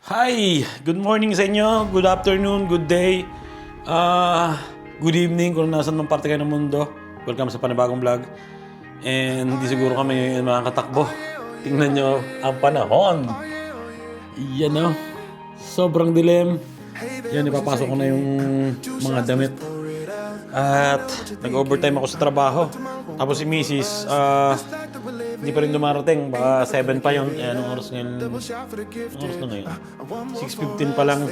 Hi! Good morning sa inyo, good afternoon, good day, good evening kung nasan mang parte kayo ng mundo. Welcome sa panibagong vlog. And hindi siguro kami makakatakbo. Tingnan nyo ang panahon. Yan o. Sobrang dilim. Yan, ipapasok ko na yung mga damit. At nag-overtime ako sa trabaho. Tapos si Mrs. Hindi pa rin dumarating. Baka 7 pa yun. Eh, anong oras ngayon? Anong oras na ngayon? 6:15 pa lang.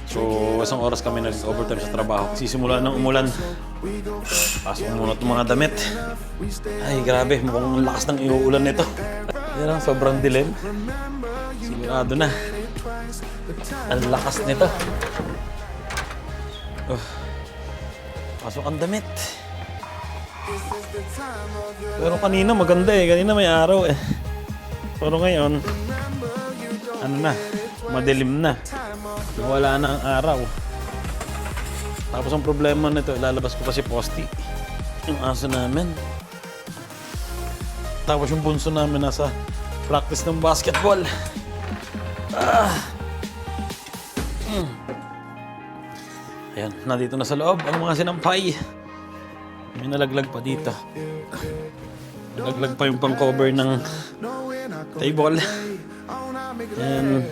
So, isang oras kami nag-overtime sa trabaho. Sisimula ng umulan. Pasok muna itong mga damit. Ay, grabe. Mukhang lakas ng iuulan nito. Yan lang, sobrang dilim. Sigurado na. Ang lakas nito. Pasok ang damit. Pero kanina maganda eh. Kanina may araw eh. Pero ngayon, ano na, madilim na. Wala na ang araw. Tapos ang problema nito, ilalabas ko pa si Posty. Yung aso namin. Tapos yung bunso namin nasa practice ng basketball. Ayan, nandito na sa loob ang mga sinampay. May nalaglag pa dito. Nalaglag pa yung pang-cover ng table. And,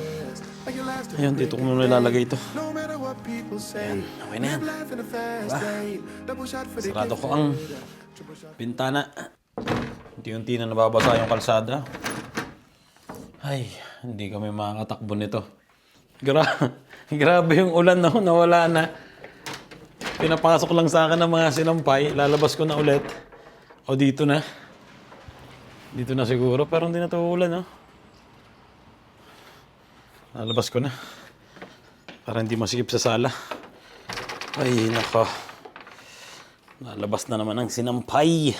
ayun, dito ko muna ilalagay ito. Ayan, okay na yan. Diba? Sarado ko ang bintana. Unti-unti na nababasa yung kalsada. Ay, hindi kami makakatakbo nito. Grabe yung ulan na nawala na. Pinapasok lang sa akin ng mga sinampay. Lalabas ko na ulit. O dito na. Dito na siguro. Pero hindi na ito ulan, no? Lalabas ko na. Para hindi masikip sa sala. Ay, nako. Lalabas na naman ang sinampay.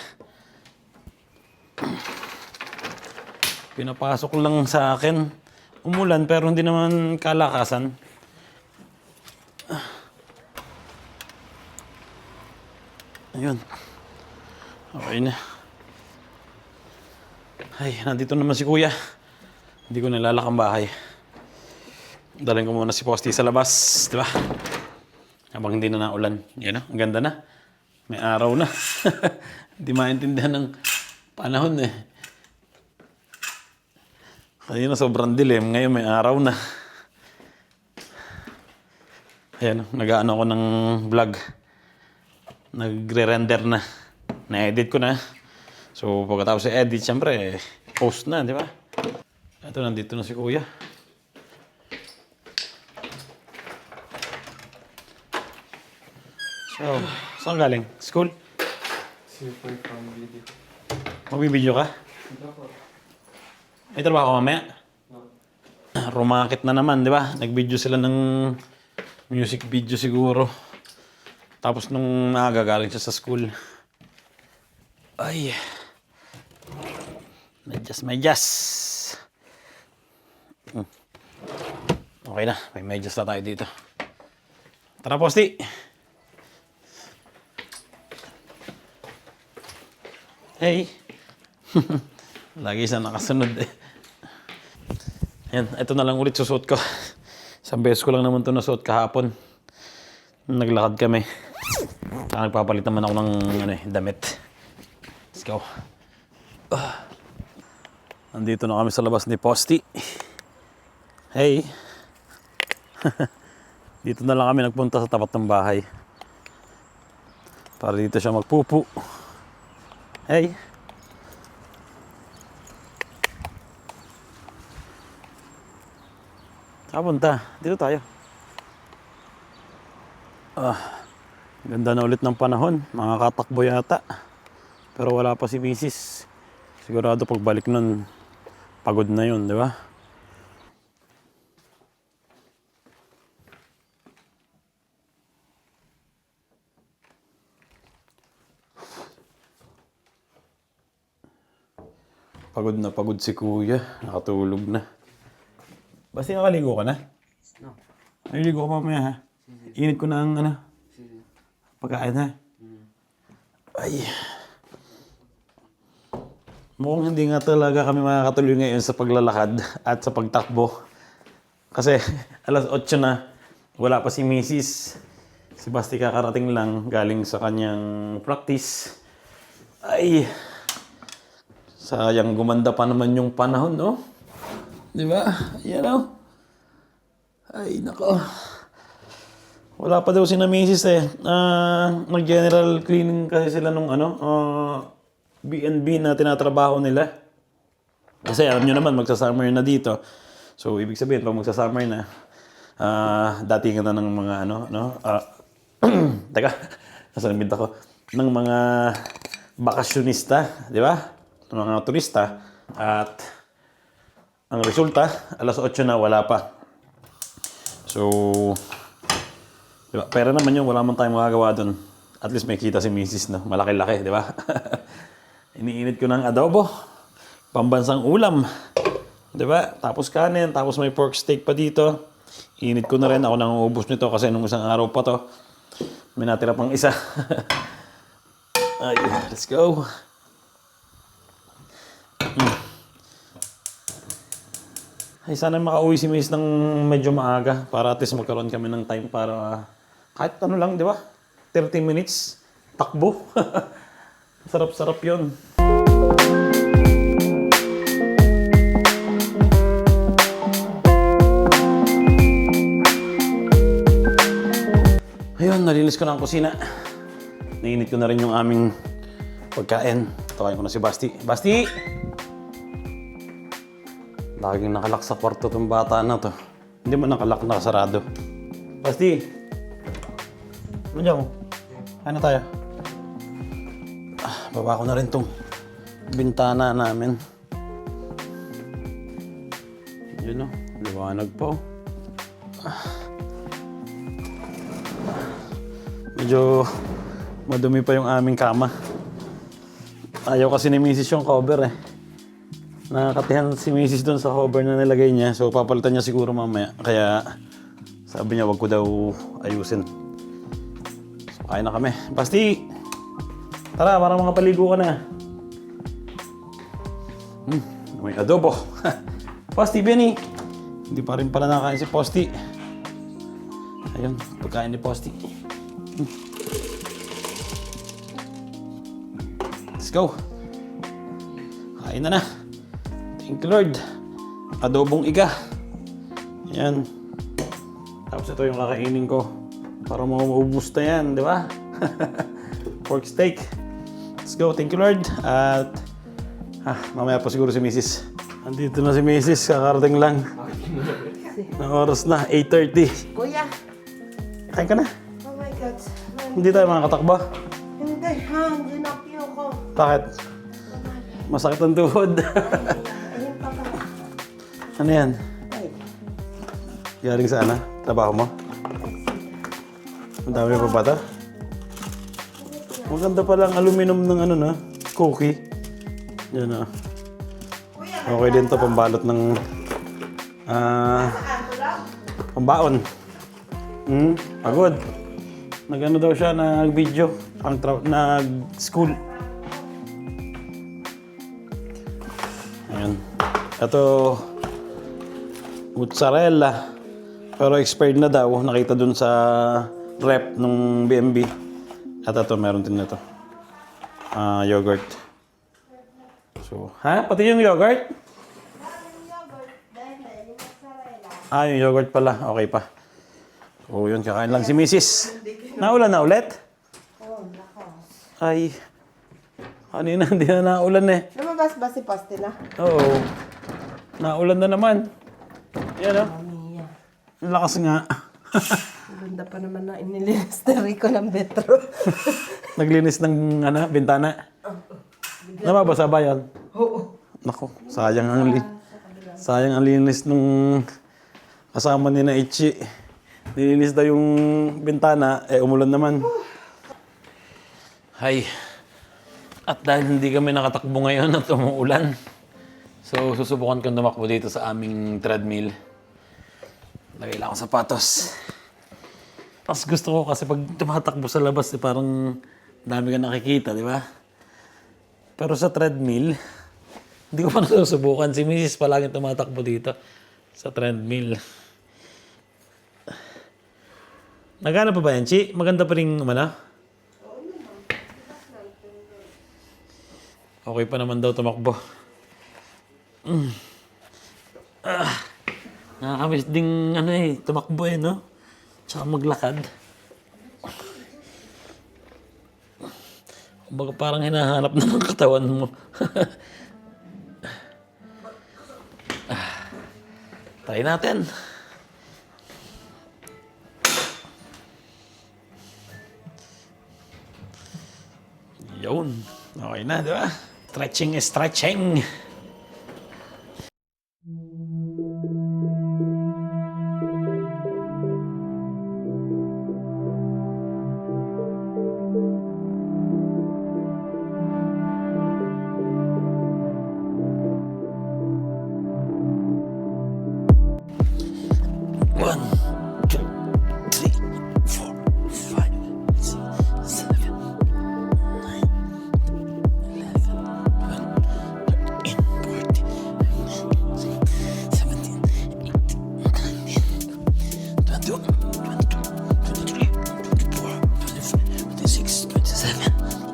Pinapasok lang sa akin. Umulan pero hindi naman kalakasan. Ayun. Okay na. Ay, nandito naman si Kuya. Hindi ko nilalak ang bahay. Dalhin ko muna si Posty sa labas. Diba? Habang hindi na naulan. Yan na, ang ganda na. May araw na. Hindi maintindihan ng panahon eh. Kanina sobrang dilim. Ngayon may araw na. Ayan, nag-ano ako ng vlog. Nagre-render na. Na-edit ko na. So, pagkatapos i-edit, syempre, post na, di ba? Ito, nandito na si Kuya. So, saan galing? School? Super from video. Magbibideo ka? May trabaho ka mamaya? Rumakit na naman, di ba? Nag-video sila ng music video siguro. Tapos nung nakagagaling siya sa school. Ay. Medyas. Okay na. May medyas na tayo dito. Tara, Posty. Hey. Lagi siya nakasunod eh. Yan. Ito na lang ulit susuot ko. Isang beses ko lang naman ito nasuot kahapon. Naglakad kami. Saka nagpapalit naman ako ng damit. Let's go. Nandito na kami sa labas ni Posty. Hey. Dito na lang kami nagpunta sa tapat ng bahay. Para dito siya magpupu. Hey. Saan punta? Dito tayo. Ganda na ulit ng panahon. Makakatakbo yata. Pero wala pa si Mrs. Sigurado pagbalik nun, pagod na yun, di ba? Pagod na pagod si Kuya. Nakatulog na. Basta nakaligo ka na? No. Naliligo ka mamaya ha? Init ko na ang pagkain ha? Ay. Mukhang hindi nga talaga kami makakatuloy ngayon sa paglalakad at sa pagtakbo. Kasi alas 8 na, wala pa si Mrs. Si Basti kakarating lang galing sa kanyang practice. Ay, sayang gumanda pa naman yung panahon, no? Di ba? Yan, oh. Ay, nako. Wala pa daw si na Mrs. eh. Nag-general cleaning kasi sila nung B&B na tinatrabaho nila. Kasi alam nyo naman, magsa-summer na dito. So, ibig sabihin, pag magsa-summer na, datingan na ng mga teka, nasalamid ako. Ng mga bakasyonista, di ba? Ng mga turista. At ang resulta, alas 8 na, wala pa. So, di ba? Pero naman yun, wala man tayong magagawa doon. At least may kita si Mrs. na malaki-laki, di ba? Iniinit ko ng adobo. Pambansang ulam. Di ba? Tapos kanin, tapos may pork steak pa dito. Init ko na rin. Ako nang uubos nito kasi nung isang araw pa to. May natira pang isa. Ay, let's go. Ay, sana makauwi si Miss ng medyo maaga para at least magkaroon kami ng time para kahit ano lang, di ba? 30 minutes, takbo. Sarap-sarap yun. Ayun, nalinis ko na ang kusina. Nainit ko na rin yung aming pagkain. Tawain ko na si Basti. Basti! Laging nakalak sa kwarto tong bata na to. Hindi mo nakalak, nakasarado. Basti! Ano dyan mo? Ano tayo? Baba ko na rin tong bintana namin. Yun o, liwanag po. Medyo madumi pa yung aming kama. Ayaw kasi ni Mrs. yung cover eh. Nakakatihan si Mrs. doon sa cover na nilagay niya. So papalitan niya siguro mamaya. Kaya sabi niya wag ko daw ayusin. So kain na kami. Basti! Tara, parang mga paligo ka na. May adobo. Posti, Benny! Hindi pa rin pala nakakain si Posti. Ayun, pagkain ni Posti. Let's go. Kain na na. Thank you, Lord. Adobong iga. Yan. Tapos ito yung kakainin ko. Para maubos na yan, di ba? Pork steak. Let's go. Thank you, Lord. At mamaya pa siguro si Mrs. Andito na si Mrs. Kakarating lang. Na oras na, 8:30. Kuya, Kain ka na. oh my God. Hindi tayo makakatakba. Hindi, hindi na ko. Bakit? Masakit ang tuhod. Ayun pa ka. Ano yan? Ay, Galing sa ano? Trabaho mo? Ang dami pa bata? Maganda pala ang aluminum ng ano na, cookie. Yan na. Okay din to pambalot ng pambaon. Pagod. Nag-ano daw siya, nag-video, nag-school. Ayan. Ito, mozzarella. Pero expired na daw. Nakita dun sa rep ng B&B. At ito, meron din ito. Yogurt. So, pati yung yogurt? Yung yogurt pala. Okay pa. So, yun. Kakain lang si Mrs. Naulan na ulit? oh, nako. Ay. Kanina hindi na naulan eh. Lumabas ba si Posti na? Oo. Naulan na naman. Yan o. Mamiya. Ang lakas nga. Ang ganda pa naman na inilinis na Rico ng betro. Naglinis ng bintana. Nababasa ba yan? Oo. Naku, sayang ang linis nung kasama ni na Ichi. Nilinis daw yung bintana, umulan naman. Hay. At dahil hindi kami nakatakbo ngayon at umuulan, so susubukan kong tumakbo dito sa aming treadmill. Lagay lang ako sapatos. Tapos gusto ko kasi pag tumatakbo sa labas, parang dami ka nakikita, di ba? Pero sa treadmill, hindi ko pa nasusubukan. Si Mrs. palaging tumatakbo dito sa treadmill. Nagana pa ba yan, Chi? Maganda pa rin umana? Okay pa naman daw tumakbo. Nakakamiss ding tumakbo no? Tsaka maglakad. Kumbaga parang hinahanap na ng katawan mo. Try natin. Yun. Okay na, di ba? Stretching is stretching. One, two, three, 4, 5, 6, 7, 9, 11, 12, 13, 14, 15, 16, 17, 18, 19, 20, 21, 22, 23, 24, 25, 26, 27,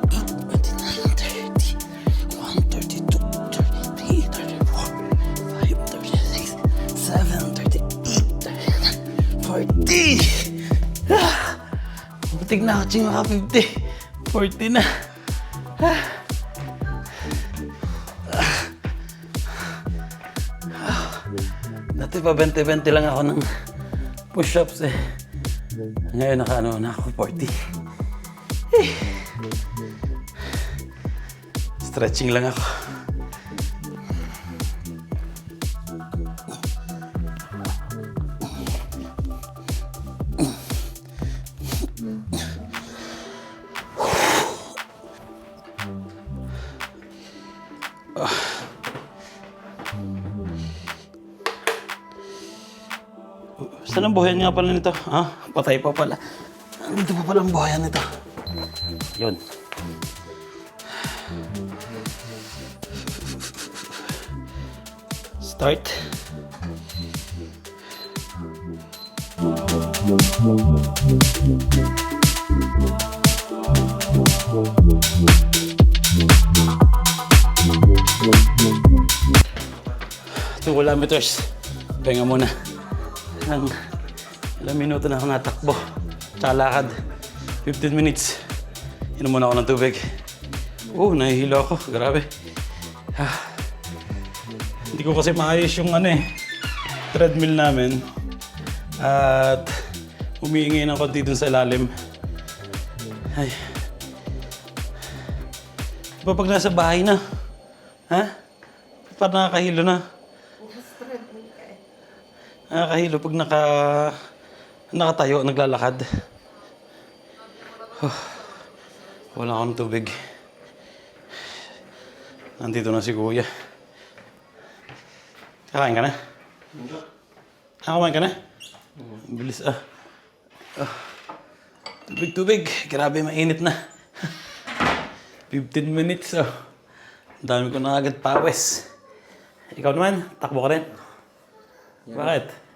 28, 29, 30, 31, 32, 33, 34, 35, 36, 7, 38, 40! Butik na ako, Ching, maka 50. 40 na. Dati pa 20-20 lang ako ng push-ups eh. Ngayon na ako 40. Stretching lang ako. Saan ang buhayan nga pala nito? Patay pa pala. Dito pa pala ang buhayan nito. Yun. Start. Two kilometers. Pahinga muna. Ilang minuto na ako natakbo. Tsaka lakad. 15 minutes. Inom muna ako ng tubig. Nahihilo ako. Grabe. Hindi ko kasi maayos yung treadmill namin. At humihingi ng konti dun sa ilalim. Ay. Diba pag nasa bahay na? Parang nakakahilo na. Nakakahilo pag nakatayo, naglalakad. Wala akong tubig. Nandito na si Kuya. Kakain ka na? Kakain ka na? Bilis Tubig. Grabe, mainit na. 15 minutes Ang dami ko na agad pawis. Ikaw naman, takbo ka rin. Bakit?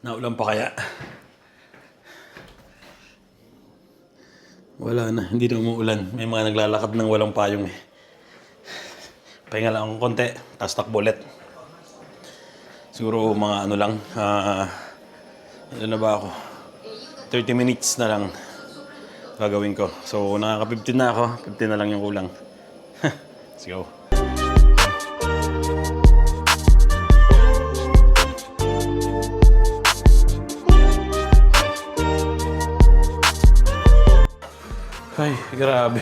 Naulan pa kaya? Wala na, hindi na umuulan. May mga naglalakad ng walang payong eh. Pahinga lang akong konti, tapos takbo ulit. Siguro mga lang, ano na ba ako? 30 minutes na lang gagawin ko. So nakaka-15 na ako, 15 na lang yung kulang. Let's go. Ay, grabe.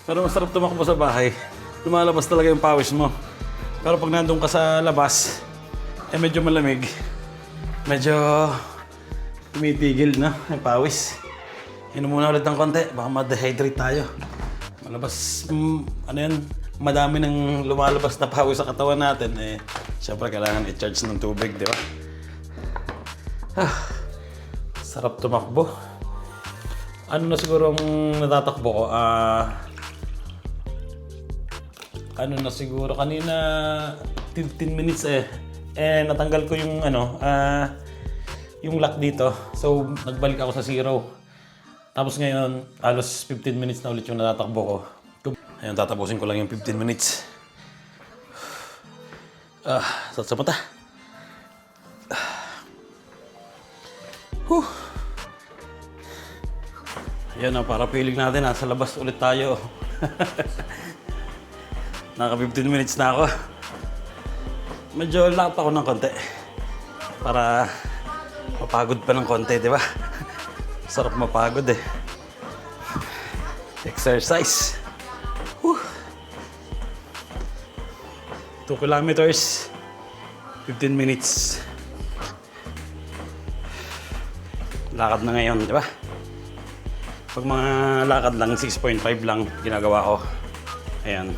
Pero masarap tumakbo sa bahay. Lumalabas talaga yung pawis mo. Pero pag nandun ka sa labas, medyo malamig. Medyo tumitigil na, yung pawis. Inom muna ulit ng konti, baka ma-dehydrate tayo. Malabas, madami ng lumalabas na pawis sa katawan natin. Siyempre kailangan i-charge ng tubig, di ba? Sarap tumakbo. Ano na siguro ang natatakbo ko? Ano na siguro kanina 15 minutes natanggal ko yung yung lock dito. So nagbalik ako sa 0. Tapos ngayon halos 15 minutes na ulit yung natatakbo ko. Ayun, tatapusin ko lang yung 15 minutes. Sa mata. Ayun na, para feeling natin sa labas ulit tayo. Naka 15 minutes na ako. Medyo lakad ako ng konti. Para mapagod pa ng konti, di ba? Sarap mapagod Exercise. 2 kilometers, 15 minutes. Lakad na ngayon, di ba? Pag mga lakad lang, 6.5 lang ginagawa ko. Ayan.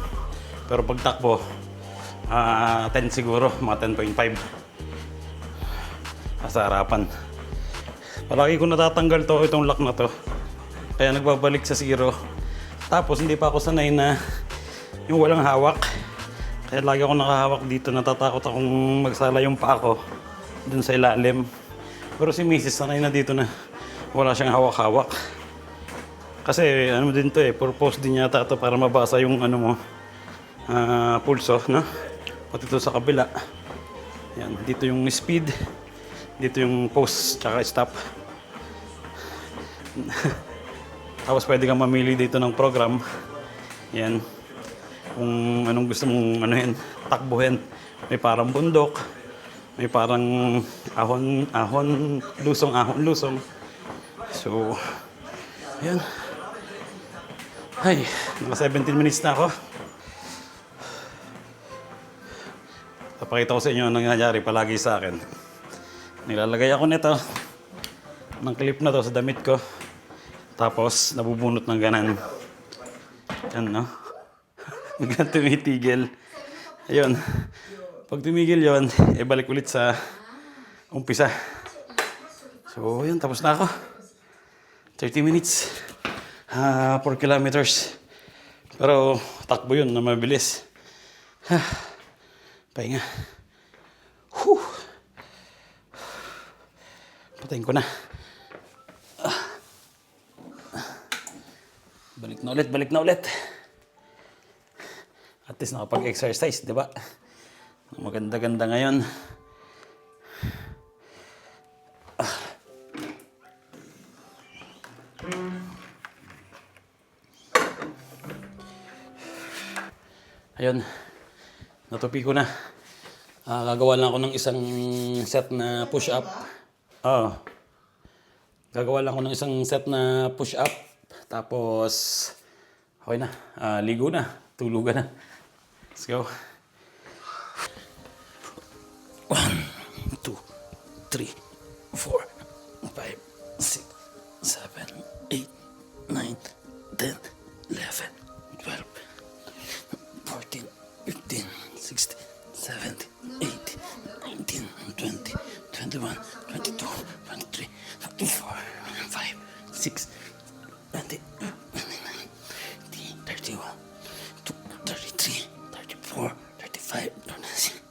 Pero pag takbo, 10 siguro, mga 10.5. Sa harapan. Palagi ko natatanggal itong lock na to. Kaya nagbabalik sa 0. Tapos hindi pa ako sanay na yung walang hawak. Kaya lagi ako nakahawak dito. Natatakot akong magsala yung paa ko dun sa ilalim. Pero si Mrs. sanay na dito na wala siyang hawak-hawak. Kasi ano din to purpose din yata to para mabasa yung pulso, no? Pati ito sa kabila. Yan, dito yung speed. Dito yung pause tsaka stop. Tapos pwede kang mamili dito ng program. Yan. Kung anong gusto mong takbuhin. May parang bundok. May parang ahon, lusong. So, yan. Ay, naka 17 minutes na ako. Papakita ko sa inyo ang nangyayari palagi sa akin. Nilalagay ako nito ng clip na to sa damit ko. Tapos nabubunot ng ganan. Yan, no? Hanggang tumitigil. Ayun. Pag tumigil yon, balik ulit sa umpisa. So, yun. Tapos na ako. 30 minutes. 4 kilometers. Pero takbo yun na mabilis. Pahinga. Patayin ko na. Balik na ulit. At least nakapag-exercise, di ba? Maganda-ganda ngayon. Ayun. Natupi ko na. Gagawa lang ako ng isang set na push-up. Gagawa lang ako ng isang set na push-up. Tapos, okay na. Ligo na. Tulugan na. Let's go. 1, 2, 3, 4, 5, 6, 7, 8, 9, 10, 11, 12, 14, 15, 16, 17, 18, 19, 20, 21, 22, 23, 24, 25, 6, 20, 29, 31, 33, 34, 35, 36,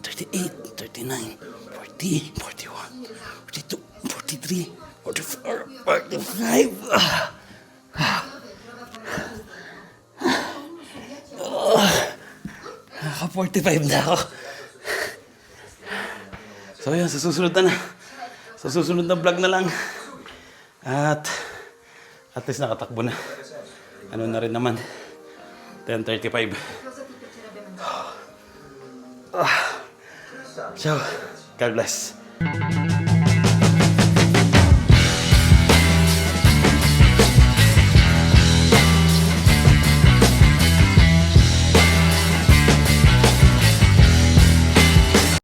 38, 39, 40, 41, 42, 43, 44, 45. Naka-45 na ako. So yun, sa susunod na vlog na lang. At least nakatakbo na. Ano na rin naman. 10:35. So, God bless.